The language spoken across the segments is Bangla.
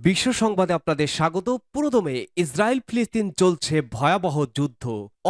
বিশ্ব সংবাদে আপনাদের স্বাগত। পুরোদমে ইসরায়েল ফিলিস্তিন চলছে ভয়াবহ যুদ্ধ।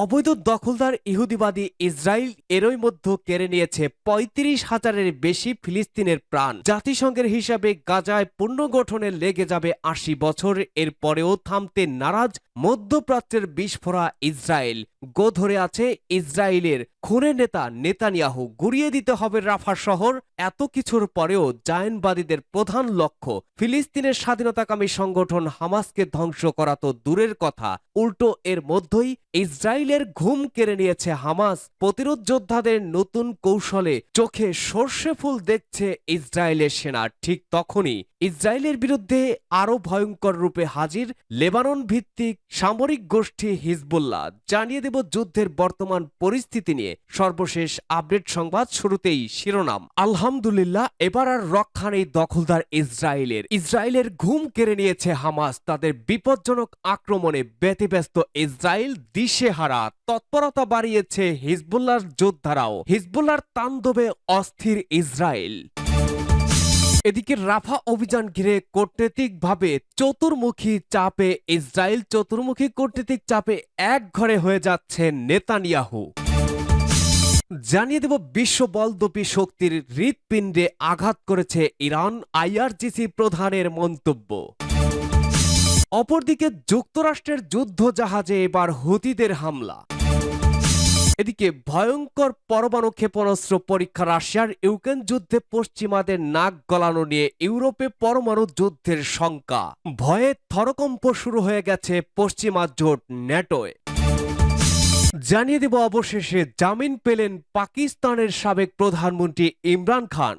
অবৈধ দখলদার ইহুদিবাদী ইসরায়েল এরই মধ্যে কেড়ে নিয়েছে ৩৫,০০০-এর বেশি ফিলিস্তিনের প্রাণ। জাতিসংঘের হিসাবে গাজায় পুনর্গঠনে লেগে যাবে ৮০ বছর। এর পরেও থামতে নারাজ মধ্যপ্রাচ্যের বিস্ফোরা ইসরায়েল। গো ধরে আছে ইসরায়েলের খুনের নেতা নেতানিয়াহু। গুড়িয়ে দিতে হবে রাফা শহর। এত কিছুর পরেও জায়নবাদীদের প্রধান লক্ষ্য ফিলিস্তিনের স্বাধীনতাকামী সংগঠন হামাসকে ধ্বংস করা তো দূরের কথা, উল্টো এর মধ্যেই ইসরায়েলের ঘুম কেড়ে নিয়েছে হামাস। প্রতিরোধ যোদ্ধাদের নতুন কৌশলে চোখে সর্ষে ফুল দেখছে ইসরায়েলের সেনা। ঠিক তখনই ইসরায়েলের বিরুদ্ধে আরও ভয়ঙ্কর রূপে হাজির লেবানন ভিত্তিক সামরিক গোষ্ঠী হিজবুল্লাহ। জানিয়ে দেব যুদ্ধের বর্তমান পরিস্থিতি নিয়ে সর্বশেষ আপডেট সংবাদ। শুরুতেই শিরোনাম। আলহামদুলিল্লাহ, এবার আর রক্ষা নেই দখলদার ইসরায়েলের ঘুম কেড়ে নিয়েছে হামাস। তাদের বিপজ্জনক আক্রমণে ব্যতিব্যস্ত ইসরায়েল দিশেহারা। তৎপরতা বাড়িয়েছে হিজবুল্লাহর যোদ্ধারাও। হিজবুল্লাহর তাণ্ডবে অস্থির ইসরায়েল। এদিকে রাফা অভিযান ঘিরে কূটনৈতিকভাবে চতুর্মুখী চাপে ইসরায়েল। চতুর্মুখী কূটনৈতিক চাপে একঘরে হয়ে যাচ্ছে নেতানিয়াহু। জানিয়ে দেব বিশ্ব বলদপী শক্তির হৃৎপিণ্ডে আঘাত করেছে ইরান। আইআরজিসি প্রধানের মন্তব্য। অপরদিকে যুক্তরাষ্ট্রের যুদ্ধ জাহাজে এবার হুতিদের হামলা। এদিকে ভয়ঙ্কর পরমাণু ক্ষেপণাস্ত্র পরীক্ষা। রাশিয়ার ইউক্রেন যুদ্ধে পশ্চিমাদের নাক গলানো নিয়ে ইউরোপে পরমাণু যুদ্ধের শঙ্কা। ভয়ে থরকম্প শুরু হয়ে গেছে পশ্চিমা জোট ন্যাটোয়। জানিয়ে দেব অবশেষে জামিন পেলেন পাকিস্তানের সাবেক প্রধানমন্ত্রী ইমরান খান।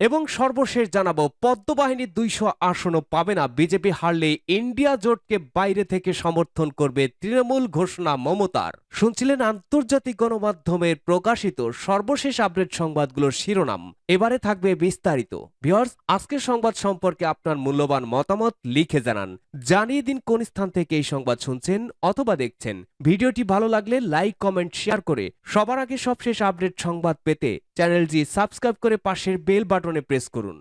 এবং সর্বশেষ জানাবো পদ্মবাহিনী ২০০ আসনও পাবে না। বিজেপি হারলে ইন্ডিয়া জোটকে বাইরে থেকে সমর্থন করবে তৃণমূল ঘোষণা মমতার। শুনছিলেন আন্তর্জাতিক গণমাধ্যমের প্রকাশিত সর্বশেষ আপডেট সংবাদগুলোর শিরোনাম। এবারে থাকবে বিস্তারিত। ভিউয়ার্স, আজকের সংবাদ সম্পর্কে আপনার মূল্যবান মতামত লিখে জানান। জানিয়ে দিন কোন স্থান থেকে এই সংবাদ শুনছেন অথবা দেখছেন। ভিডিওটি ভালো লাগলে লাইক, কমেন্ট, শেয়ার করে সবার আগে সবশেষ আপডেট সংবাদ পেতে চ্যানেলটি সাবস্ক্রাইব করে পাশের বেল বাটনে প্রেস করুন।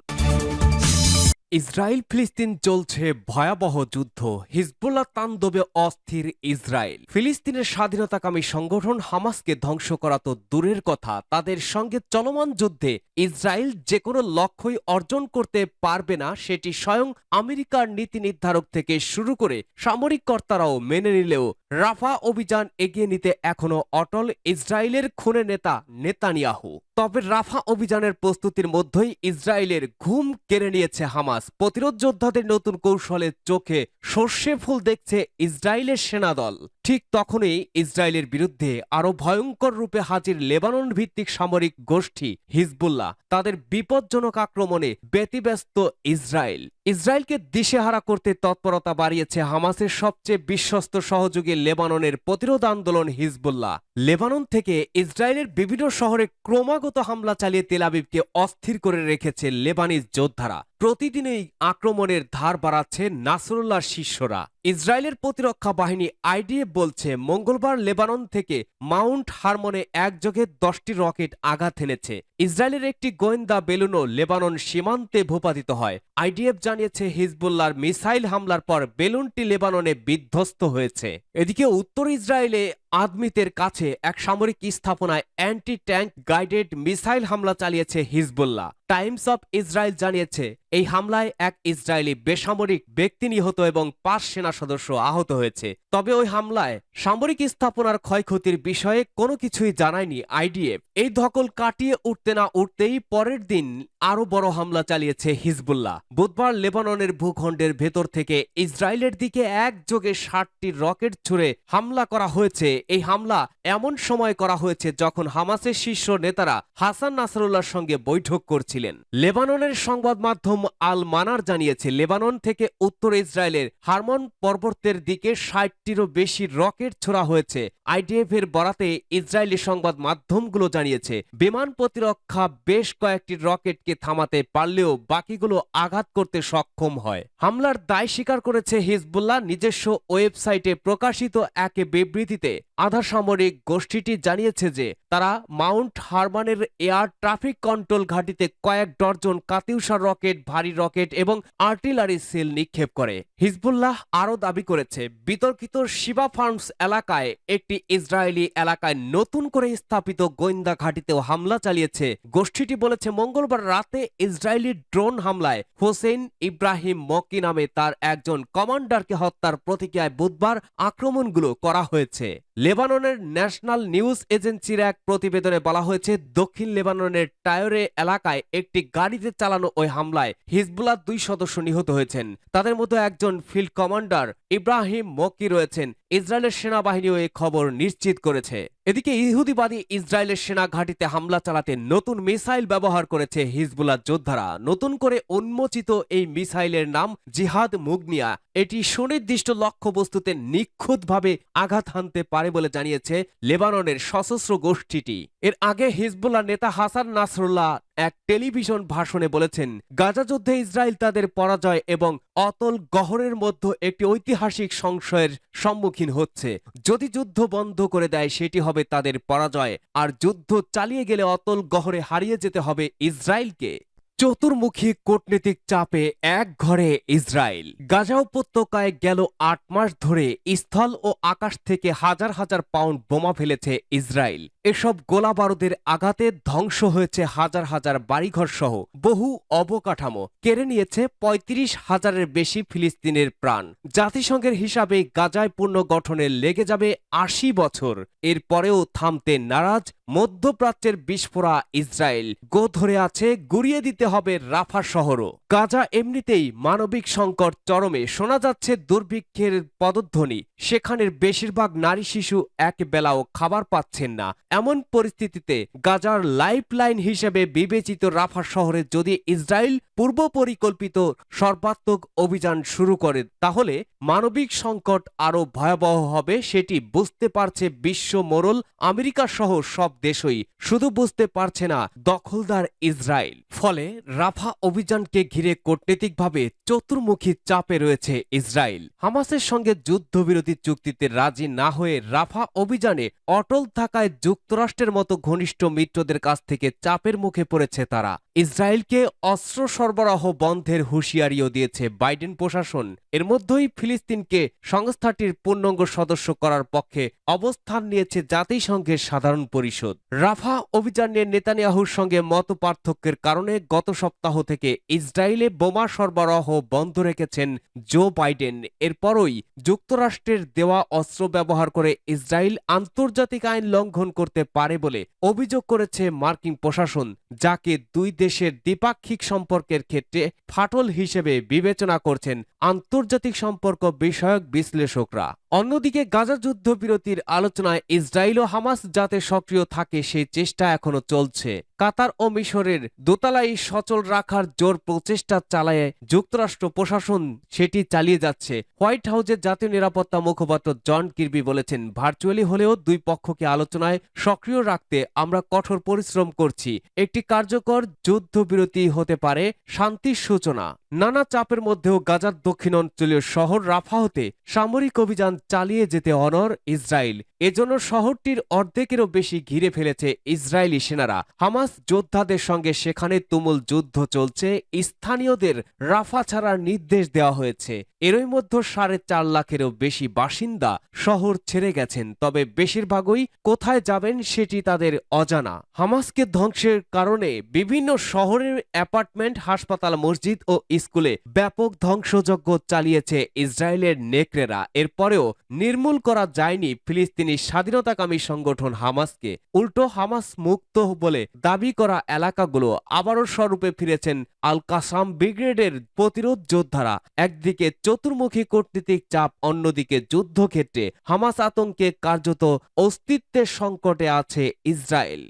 ইসরায়েল ফিলিস্তিন চলছে ভয়াবহ যুদ্ধ। হিজবুল্লাহ তাণ্ডবে অস্থির ইসরায়েল। ফিলিস্তিনের স্বাধীনতাকামী সংগঠন হামাসকে ধ্বংস করা তো দূরের কথা, তাদের সঙ্গে চলমান যুদ্ধে ইসরায়েল যে কোনো লক্ষ্যই অর্জন করতে পারবে না সেটি স্বয়ং আমেরিকার নীতি নির্ধারক থেকে শুরু করে সামরিক কর্তারাও মেনে নিলেও রাফা অভিযান এগিয়ে নিতে এখনো অটল ইসরায়েলের খুনে নেতা নেতানিয়াহু। তবে রাফা অভিযানের প্রস্তুতির মধ্যেই ইসরায়েলের ঘুম কেড়ে নিয়েছে হামাস। প্রতিরোধ যোদ্ধাদের নতুন কৌশলে চোখে সর্ষে ফুল দেখছে ইসরায়েলের সেনাদল। ঠিক তখনই ইসরায়েলের বিরুদ্ধে আরো ভয়ঙ্কর রূপে হাজির লেবানন ভিত্তিক সামরিক গোষ্ঠী হিজবুল্লাহ। তাদের বিপজ্জনক আক্রমণে ব্যতিব্যস্ত ইসরায়েলকে দিশেহারা করতে তৎপরতা বাড়িয়েছে হামাসের সবচেয়ে বিশ্বস্ত সহযোগী লেবাননের প্রতিরোধ আন্দোলন হিজবুল্লাহ। লেবানন থেকে ইসরায়েলের বিভিন্ন শহরে ক্রমাগত হামলা চালিয়ে তেল আবিবকে অস্থির করে রেখেছে লেবানিজ যোদ্ধারা। প্রতিদিনই আক্রমণের ধার বাড়াচ্ছে নাসরুল্লাহর শিষ্যরা। ইসরায়েলের প্রতিরক্ষা বাহিনী আইডিএফ বলছে মঙ্গলবার লেবানন থেকে মাউন্ট হারমনে একযোগে 10টি রকেট আঘাত এনেছে। ইসরায়েলের একটি গোয়েন্দা বেলুনও লেবানন সীমান্তে ভূপাতিত হয়। আইডিএফ জানিয়েছে হিজবুল্লাহর মিসাইল হামলার পর বেলুনটি লেবাননে বিধ্বস্ত হয়েছে। এদিকে উত্তর ইসরায়েলে আদমিতের কাছে এক সামরিক স্থাপনায় অ্যান্টি ট্যাঙ্ক গাইডেড মিসাইল হামলা চালিয়েছে হিজবুল্লাহ। টাইমস অফ ইসরায়েল জানিয়েছে এই হামলায় এক ইসরায়েলি বেসামরিক ব্যক্তি নিহত এবং 5 সেনা সদস্য আহত হয়েছে। তবে ওই হামলায় সামরিক স্থাপনার ক্ষয়ক্ষতির বিষয়ে কোনো কিছুই জানায়নি আইডিএফ। এই ধকল কাটিয়ে উঠতে না উঠতেই পরের দিন আরো বড় হামলা চালিয়েছে হিজবুল্লাহ। বুধবার লেবাননের ভূখণ্ডের ভেতর থেকে ইসরায়েলের দিকে একযোগে 60টি রকেট ছুড়ে হামলা করা হয়েছে। এই হামলা এমন সময় করা হয়েছে যখন হামাসের শীর্ষ নেতারা হাসান নাসরুল্লাহর সঙ্গে বৈঠক করছিলেন। লেবাননের সংবাদ মাধ্যম আল মানার জানিয়েছে লেবানন থেকে উত্তর ইসরায়েলের হারমন পর্বতের দিকে 60টিরও বেশি রকেট ছোড়া হয়েছে। আইডিএফ এর বরাতে ইসরায়েলি সংবাদ মাধ্যমগুলো জানিয়েছে বিমান প্রতিরক্ষা বেশ কয়েকটি রকেটকে থামাতে পারলেও বাকিগুলো আঘাত করতে সক্ষম হয়। হামলার দায় স্বীকার করেছে হিজবুল্লাহ নিজস্ব ওয়েবসাইটে প্রকাশিত এক বিবৃতিতে। আধা সামরিক গোষ্ঠীটি জানিয়েছে যে তারা মাউন্ট হারমানের এয়ার ট্রাফিক কন্ট্রোল ঘাঁটিতে কয়েক ডজন কাতিউষা রকেট, ভারী রকেট এবং আর্টিলারি সেল নিক্ষেপ করে। হিজবুল্লাহ আরও দাবি করেছে, বিতর্কিত শিবা ফার্মস এলাকায় একটি ইসরায়েলি এলাকায় নতুন করে স্থাপিত গোয়েন্দা ঘাঁটিতেও হামলা চালিয়েছে। গোষ্ঠীটি বলেছে, মঙ্গলবার রাতে ইসরায়েলি ড্রোন হামলায় হোসেন ইব্রাহিম মক্কি নামে তার একজন কমান্ডারকে হত্যার প্রতিক্রিয়ায় বুধবার আক্রমণগুলো করা হয়েছে। লেবাননের ন্যাশনাল নিউজ এজেন্সির এক প্রতিবেদনে বলা হয়েছে, দক্ষিণ লেবাননের টায়রে এলাকায় একটি গাড়িতে চালানো ওই হামলায় হিজবুল্লাহ 2 সদস্য নিহত হয়েছেন। তাদের মধ্যে একজন ফিল্ড কমান্ডার ইব্রাহিম মক্কি রয়েছেন। ইসরায়েলের সেনাবাহিনীও এই খবর নিশ্চিত করেছে। এদিকে ইহুদিবাদী ইসরায়েলের সেনা ঘাঁটিতে হামলা চালাতে নতুন মিসাইল ব্যবহার করেছে হিজবুল্লাহ যোদ্ধারা। নতুন করে উন্মোচিত এই মিসাইলের নাম জিহাদ মুগনিয়া। এটি সুনির্দিষ্ট লক্ষ্যবস্তুতে নিখুঁতভাবে আঘাত হানতে পারে বলে জানিয়েছে লেবাননের সশস্ত্র গোষ্ঠীটি। এর আগে হিজবুল্লাহ নেতা হাসান নাসরুল্লাহ এক টেলিভিশন ভাষণে বলেছেন, গাজা যুদ্ধে ইসরায়েল তাদের পরাজয় এবং অতল গহরের মধ্যে একটি ঐতিহাসিক সংশয়ের সম্মুখীন হচ্ছে। যদি যুদ্ধ বন্ধ করে দেয় সেটি হবে তাদের পরাজয়, আর যুদ্ধ চালিয়ে গেলে অতল গহরে হারিয়ে যেতে হবে ইসরায়েলকে। চতুর্মুখী কূটনীতিক চাপে এক ঘরে ইসরায়েল। গাজা উপত্যকায় গেল 8 মাস ধরে স্থল ও আকাশ থেকে হাজার হাজার পাউন্ড বোমা ফেলেছে ইসরায়েল। এসব গোলা বারুদের আঘাতে ধ্বংস হয়েছে হাজার হাজার বাড়িঘর সহ বহু অবকাঠামো, কেড়ে নিয়েছে 35,000-এর বেশি ফিলিস্তিনের প্রাণ। জাতিসংঘের হিসাবে গাজায় পুনর্গঠনে লেগে যাবে 80 বছর। এরপরেও থামতে নারাজ মধ্যপ্রাচ্যের বিস্ফোরা ইসরায়েল। গো ধরে আছে, গুড়িয়ে দিতে হবে রাফা শহরও। গাজা এমনিতেই মানবিক সংকট চরমে, শোনা যাচ্ছে দুর্ভিক্ষের পদধ্বনি। সেখানের বেশিরভাগ নারী শিশু এক বেলাও খাবার পাচ্ছেন না। এমন পরিস্থিতিতে গাজার লাইফলাইন হিসেবে বিবেচিত রাফা শহরে যদি ইসরায়েল পূর্ব পরিকল্পিত সর্বাত্মক অভিযান শুরু করে, তাহলে মানবিক সংকট আরও ভয়াবহ হবে। সেটি বুঝতে পারছে বিশ্ব মোড়ল আমেরিকা সহ সব দেশই, শুধু বুঝতে পারছে না দখলদার ইসরায়েল। ফলে রাফা অভিযানকে ঘিরে কূটনীতিকভাবে চতুর্মুখী চাপে রয়েছে ইসরায়েল। হামাসের সঙ্গে যুদ্ধবিরতি চুক্তিতে রাজি না হয়ে রাফা অভিযানে অটল থাকায় যুক্তরাষ্ট্রের মতো ঘনিষ্ঠ মিত্রদের কাছ থেকে চাপের মুখে পড়েছে তারা। ইসরায়েলকে অস্ত্র সরবরাহ বন্ধের হুঁশিয়ারিও দিয়েছে বাইডেন প্রশাসন। এর মধ্যেই ফিলিস্তিনকে সংস্থাটির পূর্ণাঙ্গ সদস্য করার পক্ষে অবস্থান নিয়েছে জাতিসংঘের সাধারণ পরিষদ। রাফা অভিযান নিয়ে নেতানিয়াহুর সঙ্গে মতপার্থক্যের কারণে গত সপ্তাহ থেকে ইসরায়েলে বোমা সরবরাহ বন্ধ রেখেছেন জো বাইডেন। এরপরই যুক্তরাষ্ট্রের দেওয়া অস্ত্র ব্যবহার করে ইসরায়েল আন্তর্জাতিক আইন লঙ্ঘন করতে পারে বলে অভিযোগ করেছে মার্কিন প্রশাসন, যাকে দুই দেশের দ্বিপাক্ষিক সম্পর্কের ক্ষেত্রে ফাটল হিসেবে বিবেচনা করছেন আন্তর্জাতিক সম্পর্ক বিষয়ক বিশ্লেষকরা। অন্যদিকে গাজা যুদ্ধবিরতির আলোচনায় ইসরায়েল ও হামাস যাতে সক্রিয় থাকে সেই চেষ্টা এখনো চলছে। কাতার ও মিশরের দোতলাই সচল রাখার জোর প্রচেষ্টা চালায় যুক্তরাষ্ট্র প্রশাসন, সেটি চালিয়ে যাচ্ছে। হোয়াইট হাউসের জাতীয় নিরাপত্তা মুখপাত্র জন কির্বি বলেছেন, ভার্চুয়ালি হলেও দুই পক্ষকে আলোচনায় সক্রিয় রাখতে আমরা কঠোর পরিশ্রম করছি। একটি কার্যকর যুদ্ধবিরতি হতে পারে শান্তির সূচনা। নানা চাপের মধ্যেও গাজার দক্ষিণাঞ্চলীয় শহর রাফা হতে সামরিক অভিযান চালিয়ে যেতে অনড় ইসরায়েল। এজন্য শহরটির অর্ধেকেরও বেশি ঘিরে ফেলেছে ইসরায়েলি সেনারা। হামাস যোদ্ধাদের সঙ্গে সেখানে তুমুল যুদ্ধ চলছে। স্থানীয়দের রাফা ছাড়ার নির্দেশ দেওয়া হয়েছে। এরই মধ্যে 4.5 লাখেরও বেশি বাসিন্দা শহর ছেড়ে গেছেন, তবে বেশিরভাগই কোথায় যাবেন সেটি তাদের অজানা। হামাসকে ধ্বংসের কারণে বিভিন্ন শহরের অ্যাপার্টমেন্ট, হাসপাতাল, মসজিদ ও স্কুলে ব্যাপক ধ্বংসযজ্ঞ চালিয়েছে ইসরায়েলের নেকড়েরা। এরপরেও নির্মূল করা যায়নি ফিলিস্তিনি স্বাধীনতাকামী সংগঠন হামাসকে। উল্টো হামাস মুক্ত বলে দাবি করা এলাকাগুলো আবারও স্বরূপে ফিরেছেন আল কাসাম ব্রিগেডের প্রতিরোধ যোদ্ধারা। একদিকে চতুর্মুখী কূটনীতিক চাপ, অন্যদিকে যুদ্ধক্ষেত্রে হামাস আতঙ্কে কার্যত অস্তিত্বের সংকটে আছে ইসরায়েল।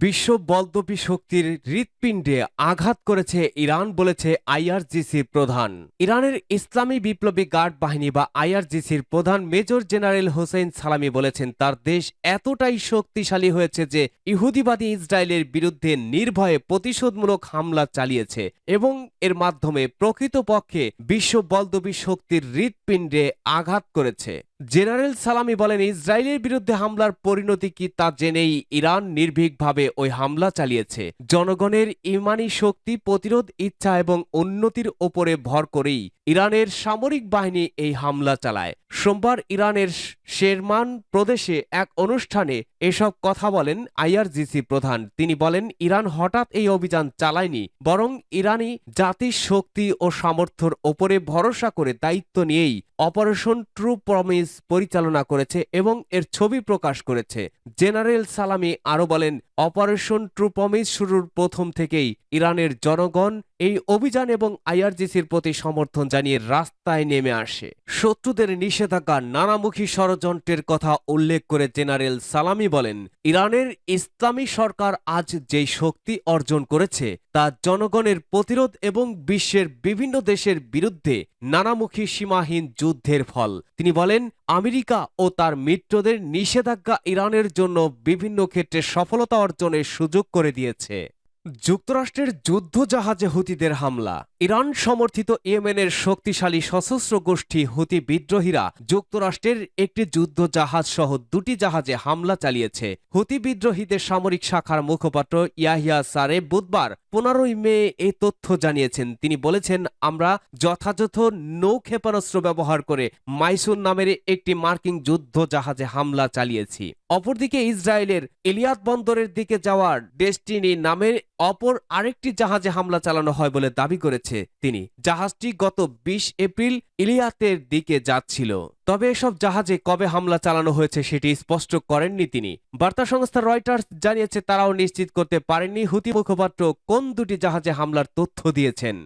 বিশ্ব বলদবী শক্তির হৃৎপিণ্ডে আঘাত করেছে ইরান, বলেছে আইআরজিসির প্রধান। ইরানের ইসলামী বিপ্লবী গার্ড বাহিনী বা আইআরজিসির প্রধান মেজর জেনারেল হোসেন সালামি বলেছেন, তার দেশ এতটাই শক্তিশালী হয়েছে যে ইহুদিবাদী ইসরায়েলের বিরুদ্ধে নির্ভয়ে প্রতিশোধমূলক হামলা চালিয়েছে এবং এর মাধ্যমে প্রকৃতপক্ষে বিশ্ব বলদবী শক্তির হৃৎপিণ্ডে আঘাত করেছে। জেনারেল সালামি বলেন, ইসরায়েলের বিরুদ্ধে হামলার পরিণতি কি তা জেনেই ইরান নির্ভীকভাবে ওই হামলা চালিয়েছে। জনগণের ইমানি শক্তি, প্রতিরোধ ইচ্ছা এবং উন্নতির ওপরে ভর করেই ইরানের সামরিক বাহিনী এই হামলা চালায়। সোমবার ইরানের শেরমান প্রদেশে এক অনুষ্ঠানে এসব কথা বলেন আইআরজিসি প্রধান। তিনি বলেন, ইরান হঠাৎ এই অভিযান চালায়নি, বরং ইরানি জাতির শক্তি ও সামর্থ্যের ওপরে ভরসা করে দায়িত্ব নিয়েই অপারেশন ট্রু প্রমিস পরিচালনা করেছে এবং এর ছবি প্রকাশ করেছে। জেনারেল সালামি আরও বলেন, অপারেশন ট্রু প্রমিস শুরুর প্রথম থেকেই ইরানের জনগণ এই অভিযান এবং আইআরজিসির প্রতি সমর্থন জানিয়ে রাস্তায় নেমে আসে। শত্রুদের নিষেধাজ্ঞা, নানামুখী ষড়যন্ত্রের কথা উল্লেখ করে জেনারেল সালামি বলেন, ইরানের ইসলামী সরকার আজ যেই শক্তি অর্জন করেছে তা জনগণের প্রতিরোধ এবং বিশ্বের বিভিন্ন দেশের বিরুদ্ধে নানামুখী সীমাহীন যুদ্ধের ফল। তিনি বলেন, আমেরিকা ও তার মিত্রদের নিষেধাজ্ঞা ইরানের জন্য বিভিন্ন ক্ষেত্রে সফলতা অর্জনের সুযোগ করে দিয়েছে। যুক্তরাষ্ট্রের যুদ্ধজাহাজে হুতিদের হামলা। ইরান সমর্থিত ইয়েমেনের শক্তিশালী সশস্ত্র গোষ্ঠী হুতি বিদ্রোহীরা যুক্তরাষ্ট্রের একটি যুদ্ধজাহাজ সহ দুটি জাহাজে হামলা চালিয়েছে। হুতি বিদ্রোহীদের সামরিক শাখার মুখপাত্র ইয়াহিয়া সারে বুধবার 15 মে এই তথ্য জানিয়েছেন। তিনি বলেছেন, আমরা যথাযথ নৌ ক্ষেপণাস্ত্র ব্যবহার করে মাইসুন নামের একটি মার্কিন যুদ্ধজাহাজে হামলা চালিয়েছি। অপরদিকে ইসরায়েলের ইলিয়াত বন্দরের দিকে যাওয়ার ডেস্টিনি নামের অপর আরেকটি জাহাজে হামলা চালানো হয় বলে দাবি করেছে তিনি। জাহাজটি গত 20 এপ্রিল ইলিয়াতের দিকে যাচ্ছিল। তবে এসব জাহাজে কবে হামলা চালানো হয়েছে সেটি স্পষ্ট করেননি তিনি। বার্তা সংস্থা রয়টার্স জানিয়েছে, তারাও নিশ্চিত করতে পারেননি হুতি মুখপাত্র কোন দুটি জাহাজে হামলার তথ্য দিয়েছেন।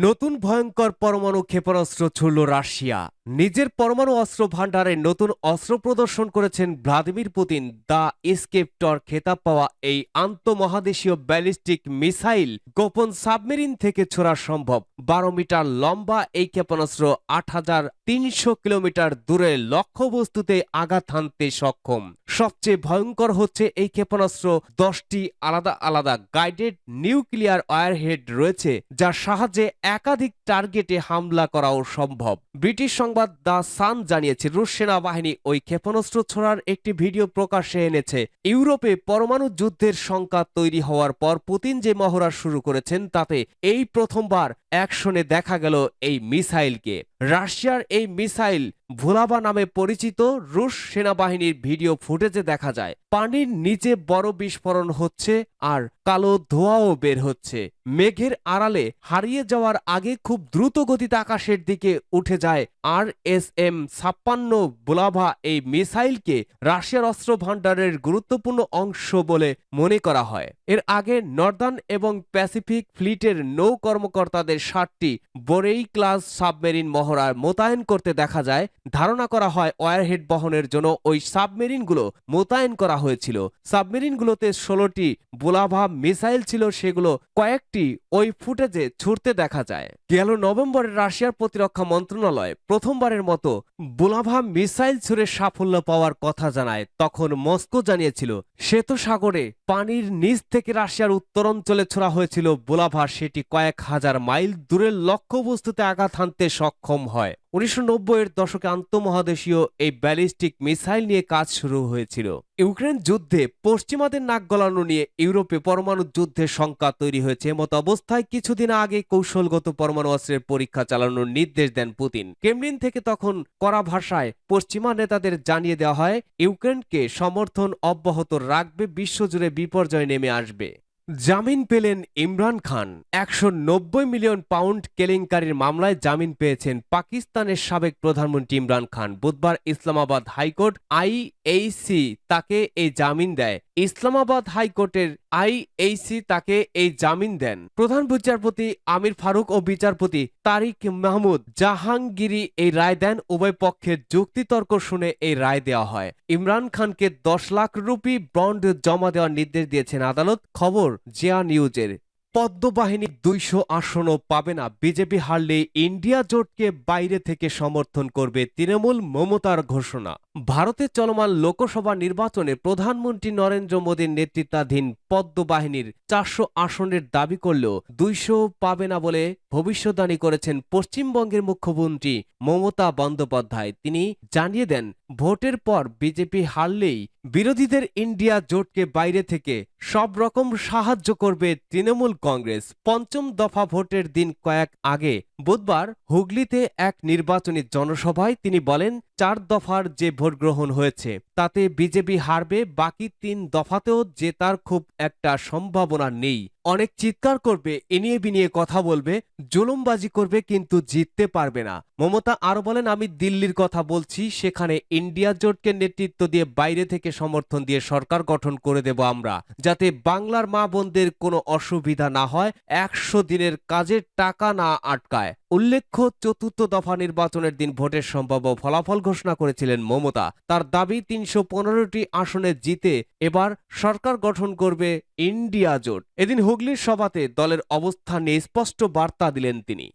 নতুন ভয়ঙ্কর পরমাণু ক্ষেপণাস্ত্র ছুড়ল রাশিয়া। নিজের পরমাণু অস্ত্র ভাণ্ডারে নতুন অস্ত্র প্রদর্শন করেছেন ভ্লাদিমির পুতিন। দ্য স্কেপটর খেতাব পাওয়া এই আন্তঃমহাদেশীয় ব্যালিস্টিক মিসাইল গোপন সাবমেরিন থেকে ছোড়া সম্ভব। 12 মিটার লম্বা এই ক্ষেপণাস্ত্র 8300 কিলোমিটার দূরে লক্ষ্যবস্তুতে আঘাত হানতে সক্ষম। সবচেয়ে ভয়ঙ্কর হচ্ছে এই ক্ষেপণাস্ত্র 10টি আলাদা আলাদা গাইডেড নিউক্লিয়ার ওয়ারহেড রয়েছে, যার সাহায্যে একাধিক টার্গেটে হামলা করাও সম্ভব। ব্রিটিশ সংবাদ দ্য সান জানিয়েছে, রুশ সেনাবাহিনী ওই ক্ষেপণাস্ত্র ছোড়ার একটি ভিডিও প্রকাশ্যে এনেছে। ইউরোপে পরমাণু যুদ্ধের শঙ্কা তৈরি হওয়ার পর পুতিন যে মহড়া শুরু করেছেন তাতে এই প্রথমবার অ্যাকশনে দেখা গেল এই মিসাইলকে। রাশিয়ার এই মিসাইল ভোলাবা নামে পরিচিত। রুশ সেনাবাহিনীর ভিডিও ফুটেজে দেখা যায় পানির নিচে বড় বিস্ফোরণ হচ্ছে আর কালো ধোঁয়াও বের হচ্ছে। মেঘের আড়ালে হারিয়ে যাওয়ার আগে খুব দ্রুত গতিতে আকাশের দিকে উঠে যায় RSM-56 ভোলাভা। এই মিসাইলকে রাশিয়ার অস্ত্র ভাণ্ডারের গুরুত্বপূর্ণ অংশ বলে মনে করা হয়। এর আগে নর্দার্ন এবং প্যাসিফিক ফ্লিটের নৌ কর্মকর্তাদের 7টি বোরেই ক্লাস সাবমেরিন মহড়া মোতায়েন করতে দেখা যায়। ধারণা করা হয় ওয়ারহেড বহনের জন্য ওই সাবমেরিনগুলো মোতায়েন করা হয়েছিল। সাবমেরিনগুলোতে 16টি বোলাভা মিসাইল ছিল, সেগুলো কয়েকটি ওই ফুটেজে ছুটতে দেখা যায়। গেল নভেম্বরে রাশিয়ার প্রতিরক্ষা মন্ত্রণালয় প্রথমবারের মতো বোলাভা মিসাইল ছুড়ে সাফল্য পাওয়ার কথা জানায়। তখন মস্কো জানিয়েছিল শ্বেত সাগরে পানির নিচ থেকে রাশিয়ার উত্তরাঞ্চলে ছোড়া হয়েছিল বোলাভা। সেটি কয়েক হাজার মাইল দূরের লক্ষ্যবস্তুতে আঘাত হানতে সক্ষম হয়। 1990-এর দশকে আন্তঃমহাদেশীয় এই ব্যালিস্টিক মিসাইল নিয়ে কাজ শুরু হয়েছিল। ইউক্রেন যুদ্ধে পশ্চিমাদের নাক গলানো নিয়ে ইউরোপে পরমাণু যুদ্ধের শঙ্কা তৈরি হয়েছে। এমত অবস্থায় কিছুদিন আগে কৌশলগত পরমাণু অস্ত্রের পরীক্ষা চালানোর নির্দেশ দেন পুতিন। ক্রেমলিন থেকে তখন কড়া ভাষায় পশ্চিমা নেতাদের জানিয়ে দেওয়া হয় ইউক্রেনকে সমর্থন অব্যাহত রাখবে, বিশ্বজুড়ে বিপর্যয় নেমে আসবে। জামিন পেলেন ইমরান খান। 190 মিলিয়ন পাউন্ড কেলেঙ্কারির মামলায় জামিন পেয়েছেন পাকিস্তানের সাবেক প্রধানমন্ত্রী ইমরান খান। বুধবার ইসলামাবাদ হাইকোর্ট IAC তাকে এই জামিন দেয়। ইসলামাবাদ হাইকোর্টের IAC তাকে এই জামিন দেন। প্রধান বিচারপতি আমির ফারুক ও বিচারপতি তারিক মাহমুদ জাহাঙ্গীরি এই রায় দেন। উভয় পক্ষের যুক্তিতর্ক শুনে এই রায় দেওয়া হয়। ইমরান খানকে 10 লাখ রুপি বন্ড জমা দেওয়ার নির্দেশ দিয়েছেন আদালত। খবর জিয়া নিউজের। পদ্মবাহিনী 200 আসনও পাবে না। বিজেপি হারলে ইন্ডিয়া জোটকে বাইরে থেকে সমর্থন করবে তৃণমূল, মমতার ঘোষণা। ভারতে চলমান লোকসভা নির্বাচনে প্রধানমন্ত্রী নরেন্দ্র মোদীর নেতৃত্বাধীন পদ্ম বাহিনীর 400 আসনের দাবি করলেও 200 পাবে না বলে ভবিষ্যদ্বাণী করেছেন পশ্চিমবঙ্গের মুখ্যমন্ত্রী মমতা বন্দ্যোপাধ্যায়। তিনি জানিয়ে দেন, ভোটের পর বিজেপি হারলেই বিরোধীদের ইন্ডিয়া জোটকে বাইরে থেকে সব রকম সাহায্য করবে তৃণমূল কংগ্রেস। পঞ্চম দফা ভোটের দিন কয়েক আগে বুধবার হুগলিতে এক নির্বাচনী জনসভায় তিনি বলেন, 4 দফার যে ভোট গ্রহণ হয়েছে তাতে বিজেপি হারবে, বাকি 3 দফাতেও জেতার খুব একটা সম্ভাবনা নেই। অনেক চিৎকার করবে, এনিয়ে বিনিয়ে কথা বলবে, জুলুমবাজি করবে, কিন্তু জিততে পারবে না। মমতা আরো বলেন, আমি দিল্লির কথা বলছি, সেখানে ইন্ডিয়া জোটকে নেতৃত্ব দিয়ে বাইরে থেকে সমর্থন দিয়ে সরকার গঠন করে দেব আমরা, যাতে বাংলার মা বোনদের কোনো অসুবিধা না হয়, 100 দিনের কাজের টাকা না আটকায়। উল্লেখ্য, 4র্থ দফা নির্বাচনের দিন ভোটের সম্ভাব্য ফলাফল ঘোষণা করেছিলেন মমতা। তার দাবি 315টি আসনে জিতে এবার সরকার গঠন করবে ইন্ডিয়া জোট। এদিন হুগলির সভাতে দলের অবস্থান নিয়ে স্পষ্ট বার্তা দিলেন তিনি।